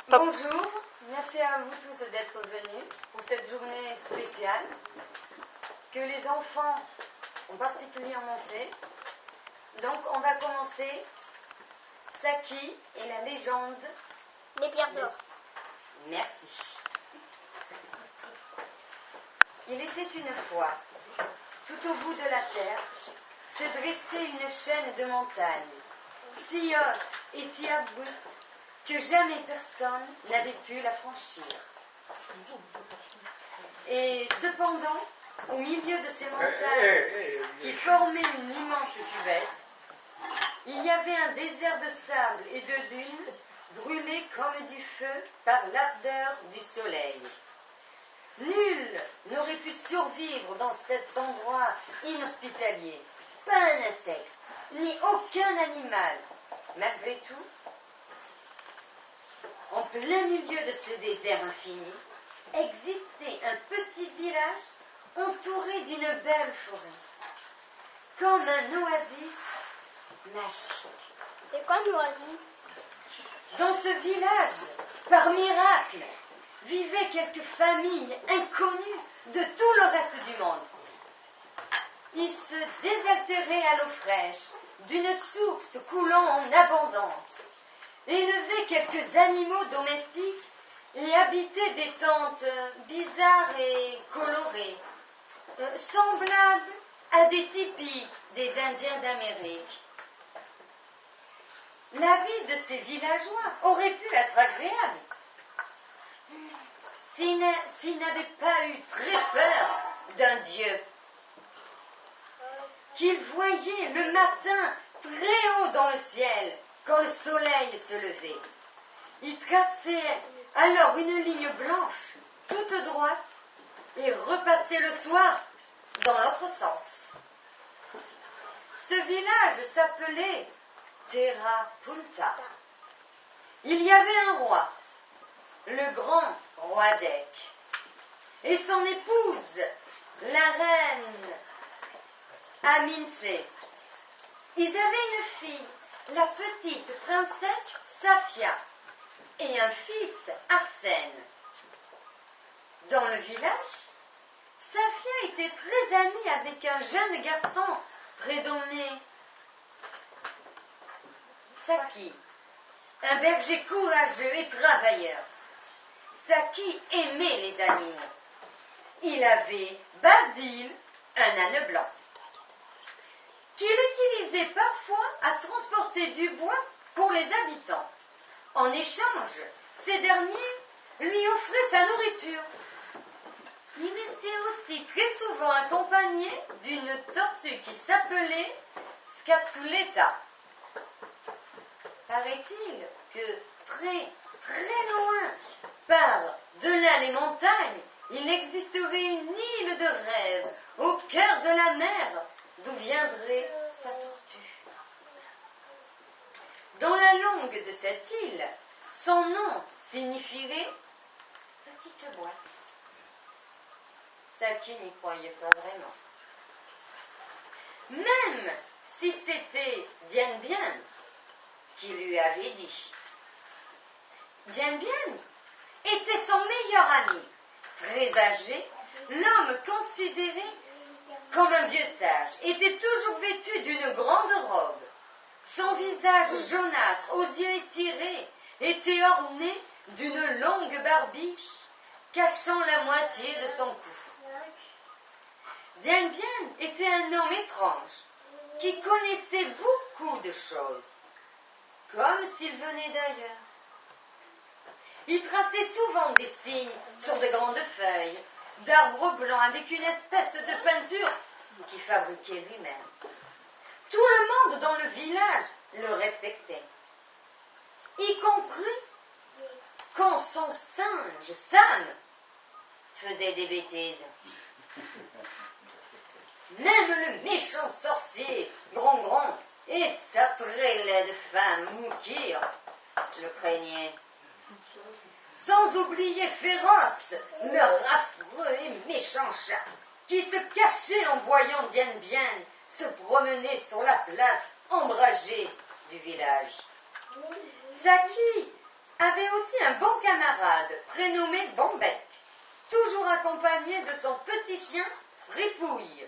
Bonjour, merci à vous tous d'être venus pour cette journée spéciale que les enfants ont particulièrement fait. Donc on va commencer. Saki et la légende des pierres d'or. Merci. Il était une fois, tout au bout de la terre, se dressait une chaîne de montagnes, si haute et si abrupte que jamais personne n'avait pu la franchir. Et cependant, au milieu de ces montagnes qui formaient une immense cuvette, il y avait un désert de sable et de dunes brûlés comme du feu par l'ardeur du soleil. Nul n'aurait pu survivre dans cet endroit inhospitalier, pas un insecte, ni aucun animal. Malgré tout, en plein milieu de ce désert infini, existait un petit village entouré d'une belle forêt, comme un oasis magique. C'est quoi un oasis? Dans ce village, par miracle, vivaient quelques familles inconnues de tout le reste du monde. Ils se désaltéraient à l'eau fraîche d'une source coulant en abondance, élevaient quelques animaux domestiques et habitaient des tentes bizarres et colorées, semblables à des tipis des Indiens d'Amérique. La vie de ces villageois aurait pu être agréable s'ils n'avaient pas eu très peur d'un Dieu qu'ils voyaient le matin très haut dans le ciel quand le soleil se levait. Ils traçaient alors une ligne blanche toute droite et repassaient le soir dans l'autre sens. Ce village s'appelait Terra Punta. Il y avait un roi, le grand roi Dek, et son épouse, la reine Aminse. Ils avaient une fille, la petite princesse Safia, et un fils, Arsène. Dans le village, Safia était très amie avec un jeune garçon prénommé Saki, un berger courageux et travailleur. Saki aimait les animaux. Il avait Basile, un âne blanc, qu'il utilisait parfois à transporter du bois pour les habitants. En échange, ces derniers lui offraient sa nourriture. Il était aussi très souvent accompagné d'une tortue qui s'appelait Scatuletta. Paraît-il que très loin, par-delà les montagnes, il existerait une île de rêve au cœur de la mer d'où viendrait sa tortue. Dans la langue de cette île, son nom signifierait petite boîte. Saki n'y croyait pas vraiment. Même si c'était Dien Bien qui lui avait dit. Dien Bien était son meilleur ami. Très âgé, l'homme considéré comme un vieux sage était toujours vêtu d'une grande robe. Son visage jaunâtre, aux yeux étirés, était orné d'une longue barbiche cachant la moitié de son cou. Dien Bien était un homme étrange qui connaissait beaucoup de choses, comme s'il venait d'ailleurs. Il traçait souvent des signes sur de grandes feuilles d'arbres blancs avec une espèce de peinture qu'il fabriquait lui-même. Tout le monde dans le village le respectait, y compris quand son singe, Sam, faisait des bêtises. Même le méchant sorcier, Grand, et sa très laide femme, Moukir, le craignait. Sans oublier Féroce, leur affreux et méchant chat, qui se cachait en voyant Dien Bien se promener sur la place ombragée du village. Saki avait aussi un bon camarade prénommé Bombec, toujours accompagné de son petit chien Fripouille.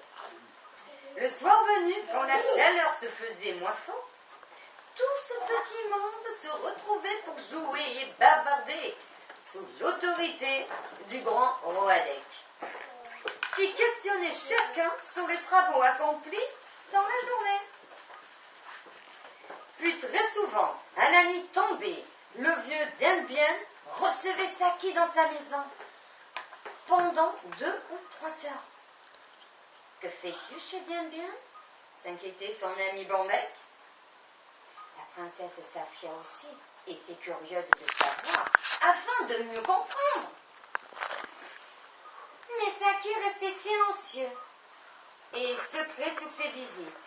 Le soir venu, quand la chaleur se faisait moins forte, tout ce petit monde se retrouvait pour jouer et bavarder sous l'autorité du grand Roadec, qui questionnait chacun sur les travaux accomplis dans la journée. Puis très souvent, à la nuit tombée, le vieux Diane-Bien recevait Saki dans sa maison pendant 2 ou 3 heures. « Que fais-tu chez Diane-Bien » s'inquiétait son ami Bombec. La princesse Safia aussi était curieuse de savoir, afin de mieux comprendre. Mais Saki restait silencieux et secret sur ses visites.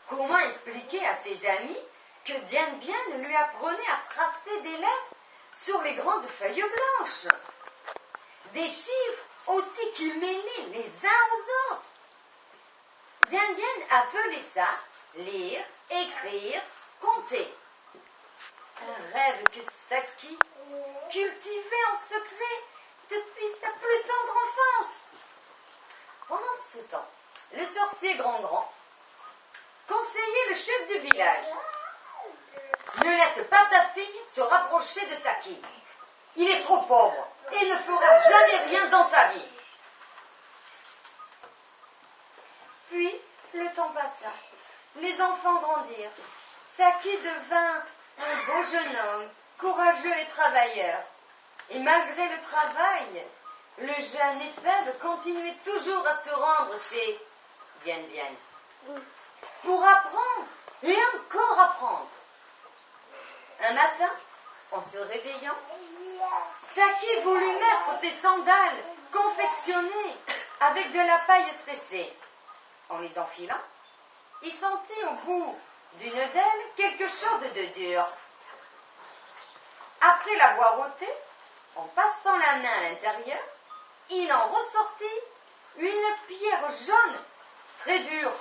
Comment expliquer à ses amis que Diane-Bien lui apprenait à tracer des lettres sur les grandes feuilles blanches? Des chiffres aussi qu'il mêlait les uns aux autres. Diane-Bien appelait ça lire, écrire, compter. Un rêve que Saki cultivait en secret depuis sa plus tendre enfance. Pendant ce temps, le sorcier Grand-Grand conseillait le chef du village. Ne laisse pas ta fille se rapprocher de Saki. Il est trop pauvre et ne fera jamais rien dans sa vie. Puis, le temps passa. Les enfants grandirent. Saki devint un beau jeune homme, courageux et travailleur. Et malgré le travail, le jeune Éphèbe continuait toujours à se rendre chez Diane-Bien pour apprendre et encore apprendre. Un matin, en se réveillant, Saki voulut mettre ses sandales confectionnées avec de la paille tressée. En les enfilant, il sentit au bout d'une d'elles quelque chose de dur. Après l'avoir ôtée, en passant la main à l'intérieur, il en ressortit une pierre jaune, très dure,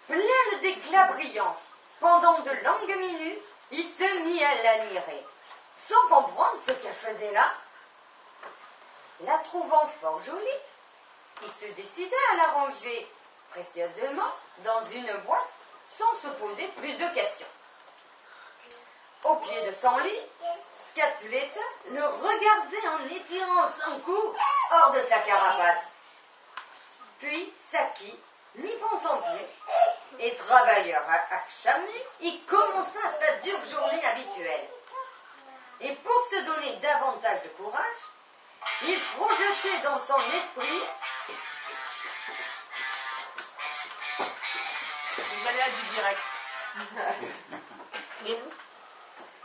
pleine d'éclats brillants. Pendant de longues minutes, il se mit à l'admirer, sans comprendre ce qu'elle faisait là. La trouvant fort jolie, il se décida à la ranger précieusement dans une boîte sans se poser plus de questions. Au pied de son lit, Scatuletta le regardait en étirant son cou hors de sa carapace. Puis Saki, n'y pensant plus, et travailleur acharné, il commença sa dure journée habituelle. Et pour se donner davantage de courage, il projetait dans son esprit Une aléa du direct.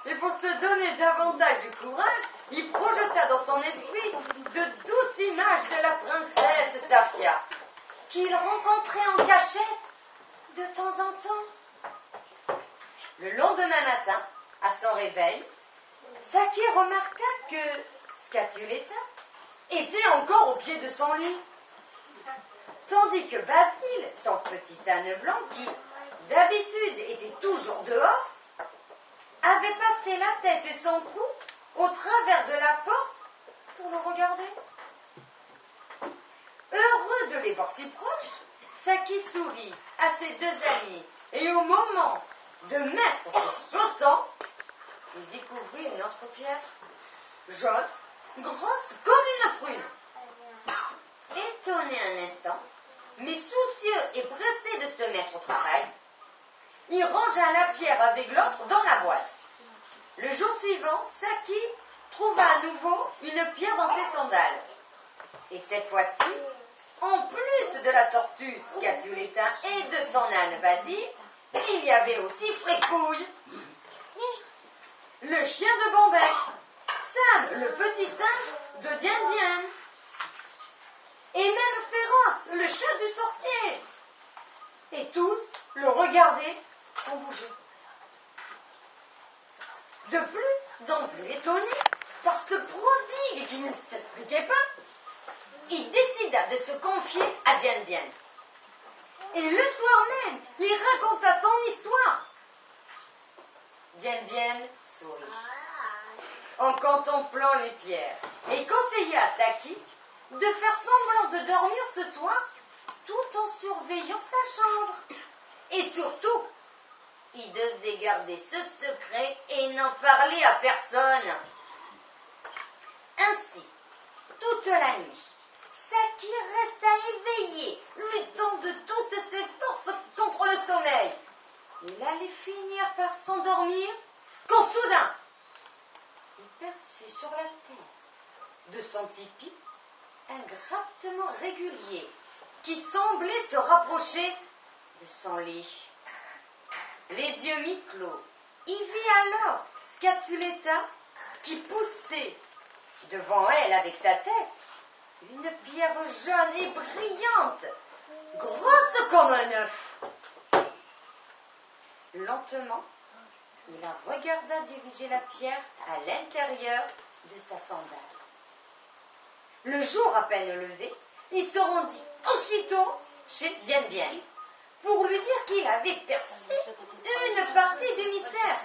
Et pour se donner davantage de courage, il projeta dans son esprit de douces images de la princesse Safia, qu'il rencontrait en cachette de temps en temps. Le lendemain matin, à son réveil, Saki remarqua que Scatuletta était encore au pied de son lit, tandis que Basile, son petit âne blanc, qui d'habitude était toujours dehors, avait passé la tête et son cou au travers de la porte pour le regarder. Heureux de les voir si proches, Saki sourit à ses 2 amis et au moment de mettre ses chaussons, il découvrit une autre pierre, jaune, grosse comme une prune. Étonné un instant, mais soucieux et pressé de se mettre au travail, il rangea la pierre avec l'autre dans la boîte. Le jour suivant, Saki trouva à nouveau une pierre dans ses sandales. Et cette fois-ci, en plus de la tortue Scatuletta et de son âne Basile, il y avait aussi Fripouille, le chien de Bombec, Sam, le petit singe de Diane-Bien, et même Féroce, le chat du sorcier. Et tous le regardaient sans bouger. De plus en plus étonné par ce prodigue qui ne s'expliquait pas, il décida de se confier à Diane-Bien. Et le soir même, il raconta son histoire. Dien Bien sourit en contemplant les pierres et conseilla à Saki de faire semblant de dormir ce soir tout en surveillant sa chambre. Et surtout, il devait garder ce secret et n'en parler à personne. Ainsi, toute la nuit, Saki resta éveillé, luttant de toutes ses forces contre le sommeil. Il allait finir par s'endormir quand soudain, il perçut sur la terre de son tipi un grattement régulier qui semblait se rapprocher de son lit. Les yeux mi-clos, il vit alors Scatuletta qui poussait devant elle avec sa tête une pierre jaune et brillante, grosse comme un œuf. Lentement, il la regarda diriger la pierre à l'intérieur de sa sandale. Le jour à peine levé, il se rendit aussitôt chez Dien Bien pour lui dire qu'il avait percé une partie du mystère.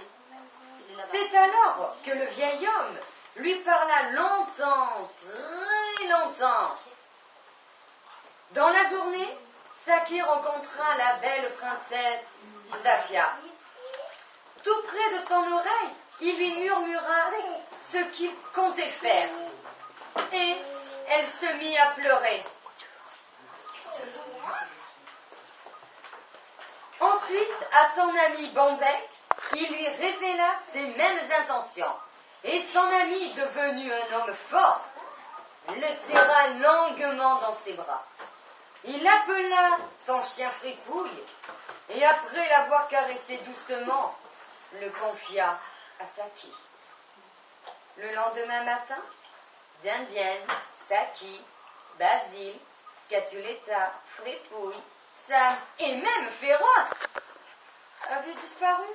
C'est alors que le vieil homme lui parla longtemps, très longtemps. Dans la journée, Saki rencontra la belle princesse Safia. Tout près de son oreille, il lui murmura ce qu'il comptait faire. Et elle se mit à pleurer. Ensuite, à son ami Bombay, il lui révéla ses mêmes intentions. Et son ami, devenu un homme fort, le serra longuement dans ses bras. Il appela son chien Fripouille et après l'avoir caressé doucement, le confia à Saki. Le lendemain matin, Dien Bien, Saki, Basile, Scatuletta, Fripouille, Sam et même Féroce avaient disparu.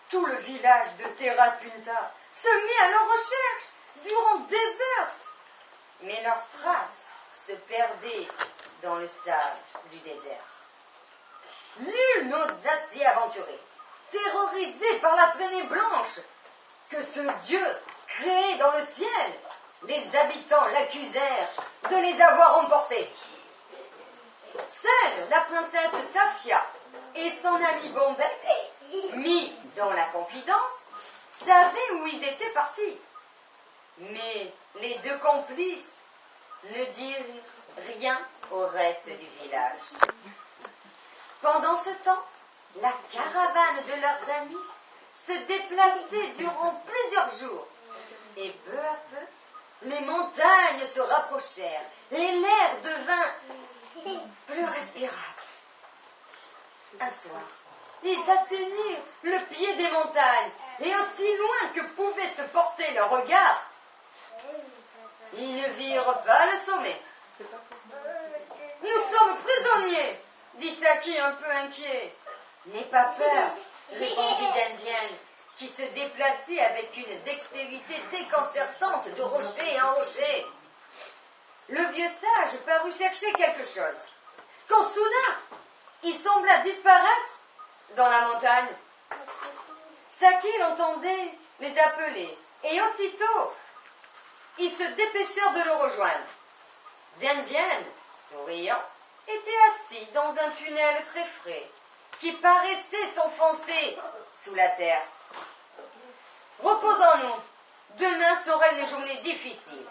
Tout le village de Terra Punta se mit à leur recherche durant des heures. Mais leurs traces se perdaient dans le sable du désert. Nul n'osa s'y aventurer, terrorisé par la traînée blanche que ce Dieu créé dans le ciel. Les habitants l'accusèrent de les avoir emportés. Seule la princesse Safia et son ami Bombay, mis dans la confidence, savaient où ils étaient partis. Mais les deux complices ne dirent rien au reste du village. Pendant ce temps, la caravane de leurs amis se déplaçait durant plusieurs jours. Et peu à peu, les montagnes se rapprochèrent et l'air devint plus respirable. Un soir, ils atteignirent le pied des montagnes et aussi loin que pouvait se porter leur regard, ils ne virent pas le sommet. « Nous sommes prisonniers !» dit Saki un peu inquiet. « N'aie pas peur !» répondit Dien Bien, qui se déplaçait avec une dextérité déconcertante de rocher en rocher. Le vieux sage parut chercher quelque chose, quand soudain, il sembla disparaître dans la montagne. Saki l'entendait les appeler, et aussitôt, ils se dépêchèrent de le rejoindre. Dien Bien, souriant, était assis dans un tunnel très frais, qui paraissait s'enfoncer sous la terre. « Reposons-nous, demain sera une journée difficile. »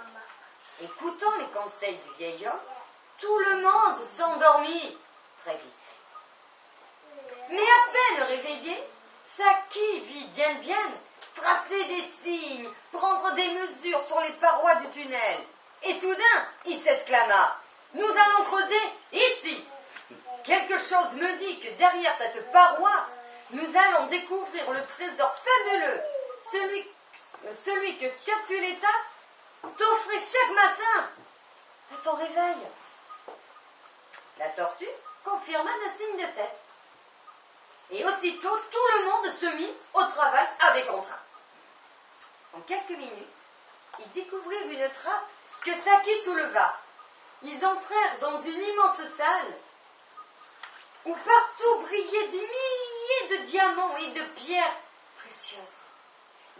Écoutant les conseils du vieil homme, tout le monde s'endormit très vite. Mais à peine réveillé, Saki vit Dien Bien tracer des signes, prendre des mesures sur les parois du tunnel. Et soudain, il s'exclama « Nous allons creuser ici !» Quelque chose me dit que derrière cette paroi, nous allons découvrir le trésor fabuleux, celui que Scatuletta t'offrait chaque matin à ton réveil. La tortue confirma d'un signe de tête. Et aussitôt, tout le monde se mit au travail avec entrain. En quelques minutes, ils découvrirent une trappe que Saki souleva. Ils entrèrent dans une immense salle où partout brillaient des milliers de diamants et de pierres précieuses,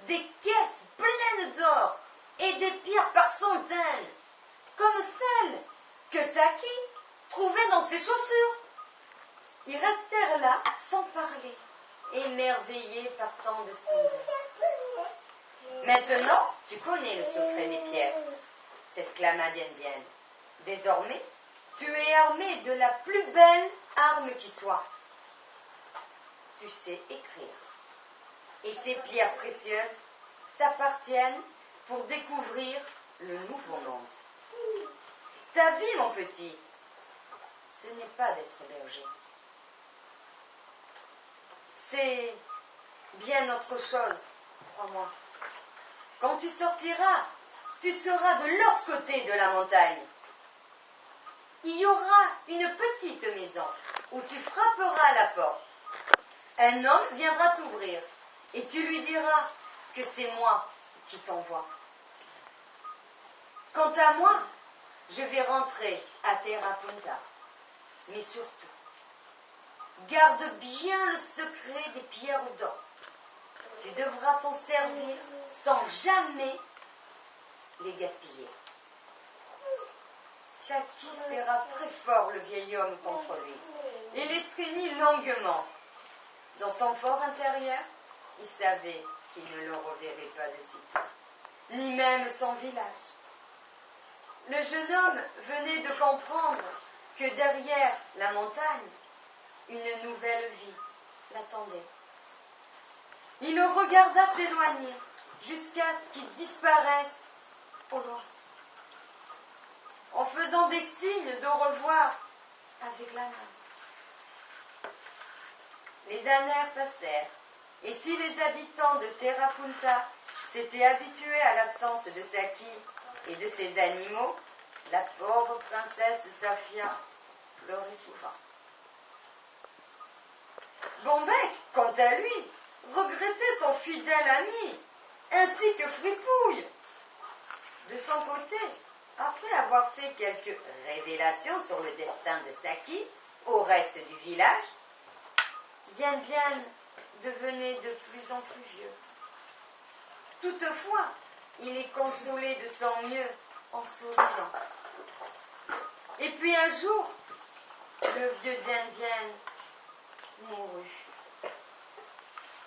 des caisses pleines d'or et des pierres par centaines, comme celles que Saki trouvait dans ses chaussures. Ils restèrent là sans parler, émerveillés par tant de splendeur. Maintenant, tu connais le secret des pierres, s'exclama Bien Bien. Désormais, tu es armé de la plus belle arme qui soit. Tu sais écrire. Et ces pierres précieuses t'appartiennent pour découvrir le nouveau monde. Ta vie, mon petit, ce n'est pas d'être berger. C'est bien autre chose, crois-moi. Quand tu sortiras, tu seras de l'autre côté de la montagne. Il y aura une petite maison où tu frapperas à la porte. Un homme viendra t'ouvrir et tu lui diras que c'est moi qui t'envoie. Quant à moi, je vais rentrer à Terra Punta. Mais surtout, garde bien le secret des pierres d'or. Tu devras t'en servir sans jamais les gaspiller. Saki serra très fort le vieil homme contre lui et l'étreignit longuement. Dans son fort intérieur, il savait qu'il ne le reverrait pas de sitôt, ni même son village. Le jeune homme venait de comprendre que derrière la montagne, une nouvelle vie l'attendait. Il le regarda s'éloigner jusqu'à ce qu'il disparaisse au loin, en faisant des signes de revoir avec la main. Les années passèrent, et si les habitants de Terra Punta s'étaient habitués à l'absence de Saki et de ses animaux, la pauvre princesse Safia pleurait souvent. Bombec, quant à lui, regrettait son fidèle ami, ainsi que Fripouille. De son côté, après avoir fait quelques révélations sur le destin de Saki au reste du village, Bien Bien devenait de plus en plus vieux. Toutefois, il les consolait de son mieux en souriant. Et puis un jour, le vieux Bien Bien mourut.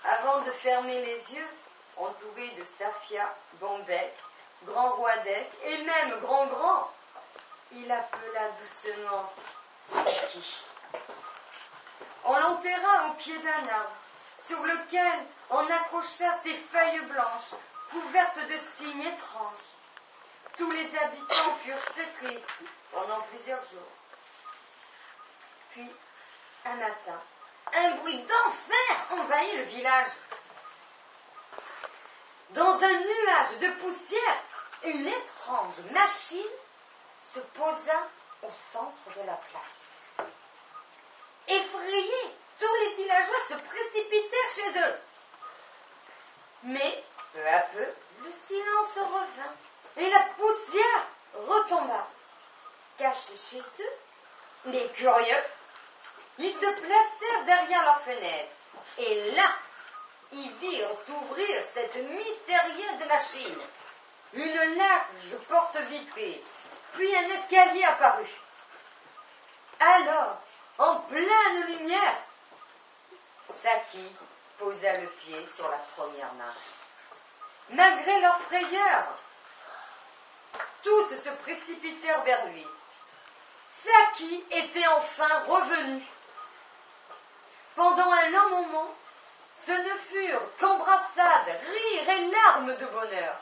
Avant de fermer les yeux, entouré de Safia, Bombec, Grand Roi d'Ec et même Grand, il appela doucement Saki. On l'enterra au pied d'un arbre, sur lequel on accrocha ses feuilles blanches, couvertes de signes étranges. Tous les habitants furent très tristes pendant plusieurs jours. Puis, un matin, un bruit d'enfer envahit le village. Dans un nuage de poussière, une étrange machine se posa au centre de la place. Effrayés, tous les villageois se précipitèrent chez eux. Mais, peu à peu, le silence revint et la poussière retomba. Cachés chez eux, les curieux, ils se placèrent derrière leurs fenêtres. Et là, ils virent s'ouvrir cette mystérieuse machine. Une large porte vitrée, puis un escalier apparut. Alors, en pleine lumière, Saki posa le pied sur la première marche. Malgré leur frayeur, tous se précipitèrent vers lui. Saki était enfin revenu. Pendant un long moment, ce ne furent qu'embrassades, rires et larmes de bonheur.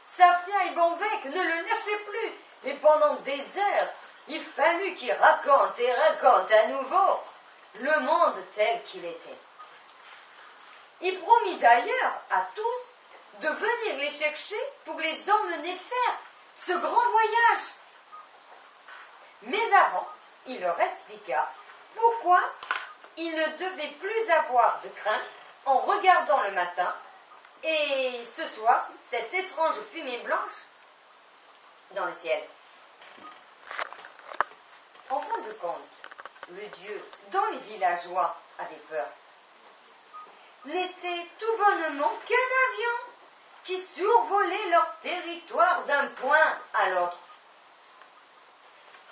Safia et Bombec ne le lâchaient plus, et pendant des heures, il fallut qu'il raconte et raconte à nouveau le monde tel qu'il était. Il promit d'ailleurs à tous de venir les chercher pour les emmener faire ce grand voyage. Mais avant, il leur expliqua pourquoi il ne devait plus avoir de crainte en regardant le matin et ce soir cette étrange fumée blanche dans le ciel. En fin de compte, le dieu dont les villageois avaient peur, n'était tout bonnement qu'un avion qui survolait leur territoire d'un point à l'autre.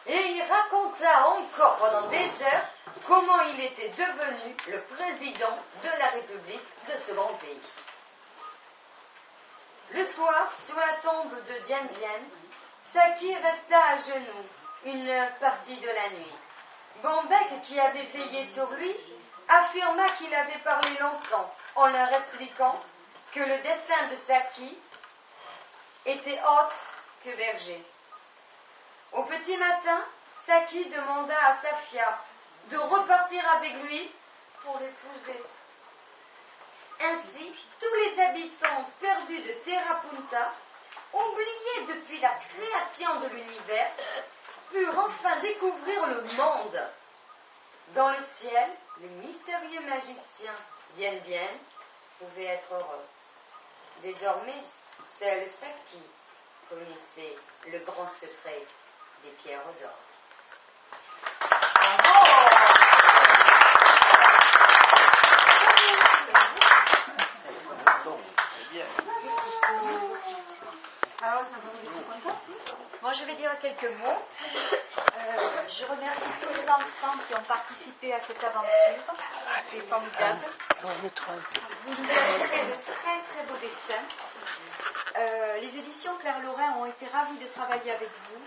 Et il raconta encore pendant des heures comment il était devenu le président de la République de ce grand pays. Le soir, sur la tombe de Dien Bien, Saki resta à genoux une partie de la nuit. Bombec, qui avait veillé sur lui, affirma qu'il avait parlé longtemps en leur expliquant que le destin de Saki était autre que berger. Au petit matin, Saki demanda à Safia de repartir avec lui pour l'épouser. Ainsi, tous les habitants perdus de Terra Punta, oubliés depuis la création de l'univers, purent enfin découvrir le monde. Dans le ciel, le mystérieux magicien Dien Bien pouvait être heureux. Désormais, seul Saki connaissait le grand secret des pierres d'or. Moi, je vais dire quelques mots. Je remercie tous les enfants qui ont participé à cette aventure. C'était formidable. Vous nous avez fait de très très beaux dessins. Les éditions Claire Lorrain ont été ravies de travailler avec vous.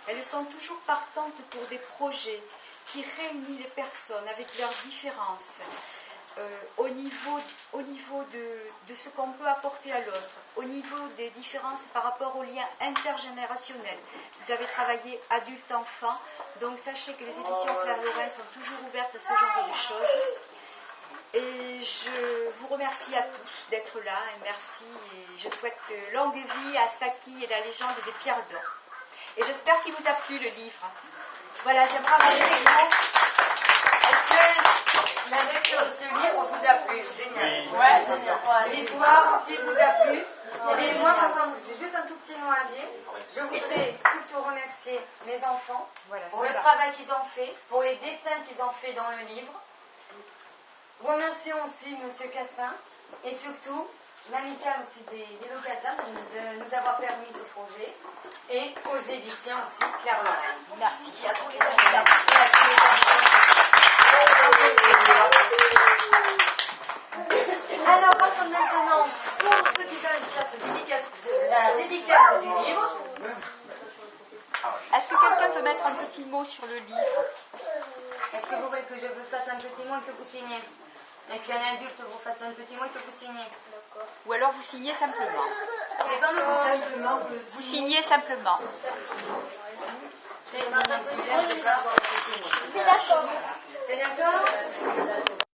Elles sont toujours partantes pour des projets qui réunissent les personnes avec leurs différences. Au niveau de ce qu'on peut apporter à l'autre, au niveau des différences par rapport aux liens intergénérationnels. Vous avez travaillé adulte-enfant, donc sachez que les éditions Claire Lorrain sont toujours ouvertes à ce genre de choses. Et je vous remercie à tous d'être là, et merci, et je souhaite longue vie à Saki et la légende des pierres d'or. Et j'espère qu'il vous a plu le livre. Voilà, j'aimerais avoir des mots. La lecture de ce livre vous a plu? Génial. Ouais, génial. L'histoire aussi vous a plu. Et moi, j'ai juste un tout petit mot à dire. Je voudrais surtout remercier mes enfants pour le travail qu'ils ont fait, pour les dessins qu'ils ont fait dans le livre. Remercions aussi M. Castin et surtout l'amicale aussi des locataires de nous avoir permis ce projet et aux éditions aussi Claire Lorrain. Merci à tous les Alors, passons maintenant pour ceux qui ont la dédicace du livre. Est-ce que quelqu'un peut mettre un petit mot sur le livre? Est-ce que vous voulez que je vous fasse un petit mot et que vous signez? Et qu'un adulte vous fasse un petit mot et que vous signez? Ou alors vous signez simplement? C'est pas nouveau. Vous signez simplement. C'est pas un petit verre, c'est pas.